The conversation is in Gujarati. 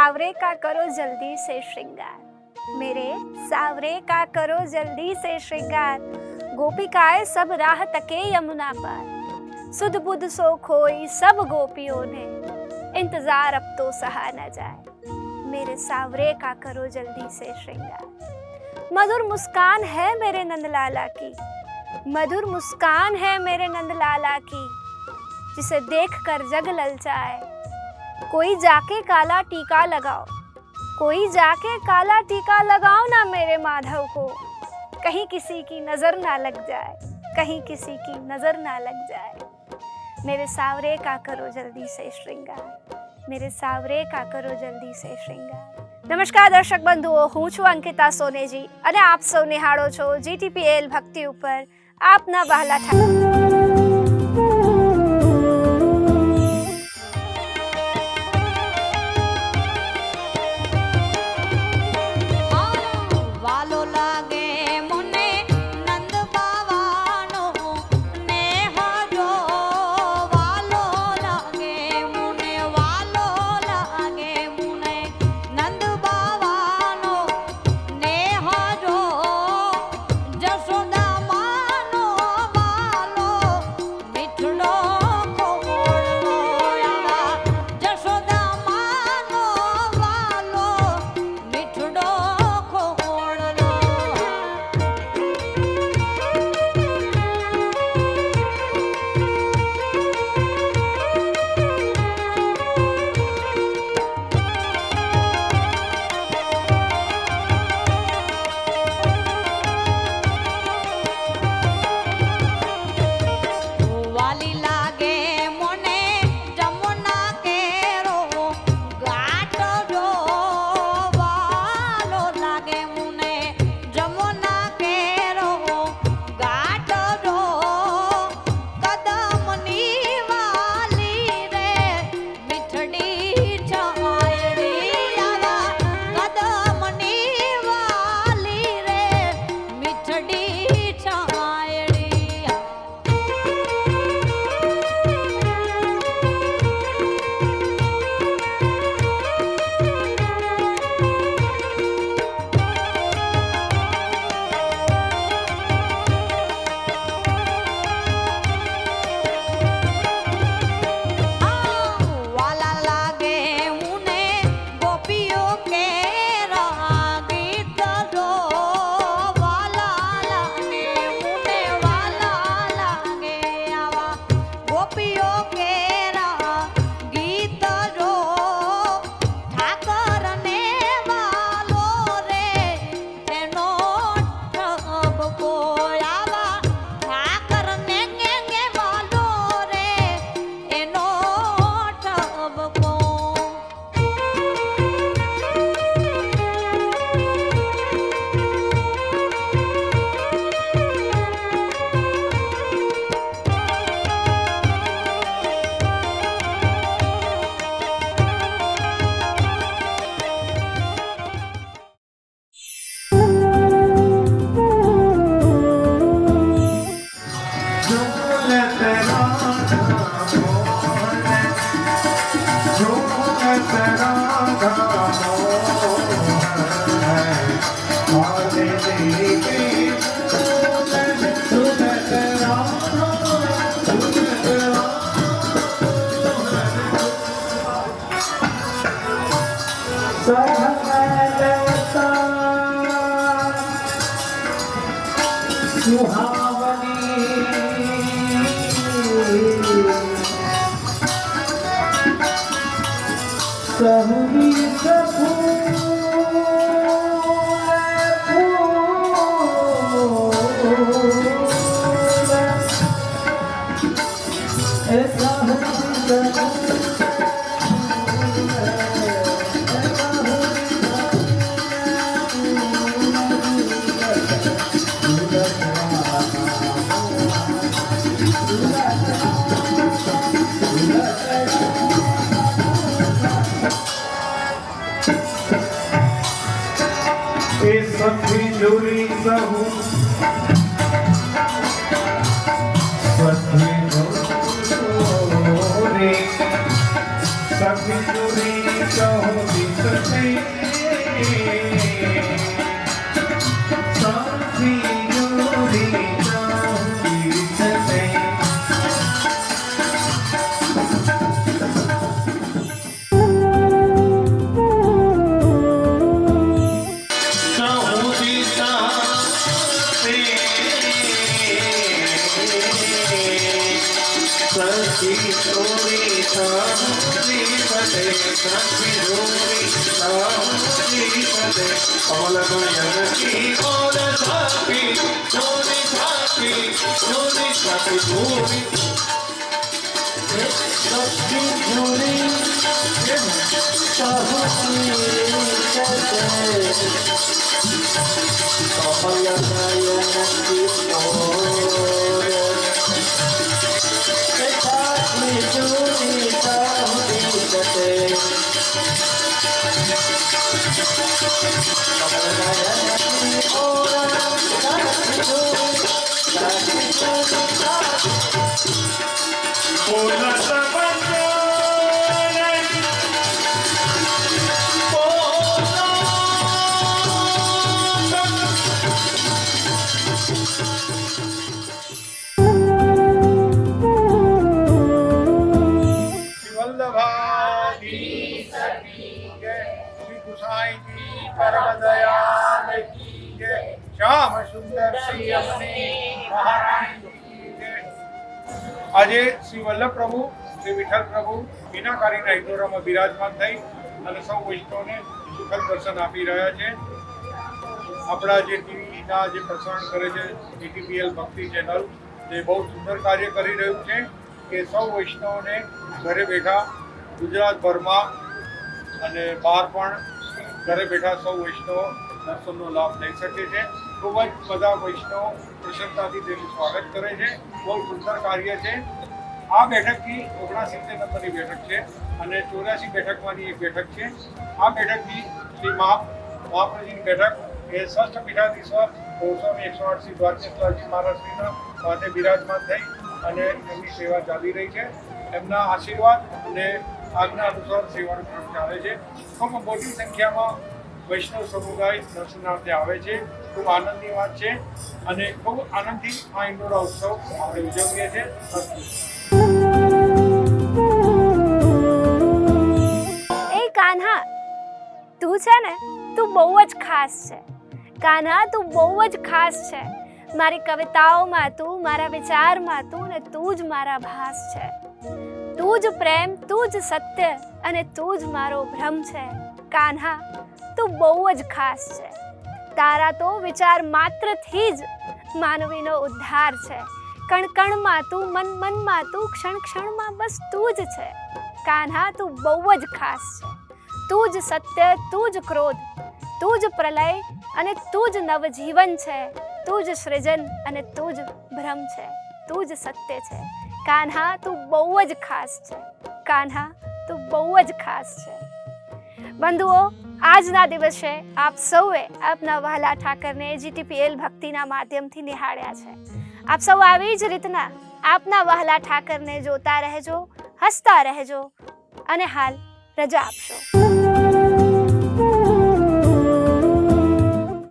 सावरे का करो जल्दी से श्रृंगार, मेरे सावरे का करो जल्दी से श्रृंगार। गोपिकाएं सब राह तके यमुना पार, सुध बुध सो खोई सब गोपियों ने, इंतजार अब तो सहा न जाए, मेरे सावरे का करो जल्दी से श्रृंगार। मधुर मुस्कान है मेरे नंदलाला की, मधुर मुस्कान है मेरे नंदलाला की, जिसे देख कर जग ललचाए। कोई जाके काला टीका लगाओ, कोई जाके काला टीका लगाओ ना मेरे माधव को, कहीं किसी की नजर ना लग जाए, कहीं किसी की नजर ना लग जाए। मेरे सावरे का करो जल्दी से श्रृंगार, मेरे सावरे का करो जल्दी से श्रृंगार। नमस्कार दर्शक बंधुओ, હું છું અંકિતા સોનેજી અને આપ સૌ નિહાળો છો GTPL ભક્તિ ઉપર આપના વહાલા ઠાકોર। सखी दूरी कहो આજે શ્રી વલ્લભ પ્રભુ શ્રી વિઠ્ઠલ પ્રભુ મીનાકારીના હિંડોરામાં બિરાજમાન થઈ અને સૌ વૈષ્ણવને સુખદ દર્શન આપી રહ્યા છે. આપણા જે ટીવીના જે પ્રસારણ કરે છે જીટીપીએલ ભક્તિ ચેનલ, તે બહુ સુંદર કાર્ય કરી રહ્યું છે કે સૌ વૈષ્ણવને ઘરે બેઠા ગુજરાતભરમાં અને બહાર પણ ઘરે બેઠા સૌ વૈષ્ણવ દર્શનનો લાભ લઈ શકે છે. ખૂબ જ બધા વૈષ્ણવ પ્રસન્નતાથી તેનું સ્વાગત કરે છે. બહુ સુંદર કાર્ય છે. આ બેઠકથી 79 નંબરની બેઠક છે અને 84 બેઠકમાંની એક બેઠક છે. આ બેઠકથી શ્રી મહાપ્રભુજીની બેઠક એ ષષ્ઠ પીઠાધીશ્વર ગોસ્વામી 108 શ્રી દ્વારકેશ્વરજી મહારાજશ્રીના પાસે બિરાજમાન થઈ અને એમની સેવા ચાલી રહી છે. એમના આશીર્વાદ અને આજ્ઞા અનુસાર સેવાનું કામ ચાલે છે. ખૂબ મોટી સંખ્યામાં વૈષ્ણવ સમુદાય દર્શનાર્થે આવે છે. ખૂબ આનંદની વાત છે અને ખૂબ આનંદથી આ હિંડોળા ઉત્સવ આપણે ઉજવીએ છીએ. એ કાન્હા, તું છે ને, તું બહુ જ ખાસ છે. કાન્હા, તું બહુ જ ખાસ છે. મારી કવિતાઓમાં તું, મારા વિચારમાં તું, ને તું જ મારા ભાસ છે. તું જ પ્રેમ, તું જ સત્ય અને તું જ મારો ભ્રમ છે. કાન્હા, તું બહુ જ ખાસ છે. તારા તો વિચાર માત્રથી જ માનવીનો ઉદ્ધાર છે. કણ કણમાં તું, મન મનમાં તું, ક્ષણ ક્ષણમાં બસ તું જ છે. કાન્હા, તું બહુ જ ખાસ છે. તું જ સત્ય, તું જ ક્રોધ, તું જ પ્રલય અને તું જ નવજીવન છે. તું જ સૃજન અને તું જ ભ્રમ છે. તું જ સત્ય છે. કાન્હા, તું બહુ જ ખાસ છે. કાન્હા, તું બહુ જ ખાસ છે. બંધુઓ, આજના દિવસે આપ સૌએ આપના વહાલા ઠાકરને જીટીપીએલ ભક્તિના માધ્યમથી નિહાળ્યા છે. આપ સૌ આવી જ રીતના આપના વહાલા ઠાકરને જોતા રહેજો, હસતા રહેજો અને હાલ રજા આપશો.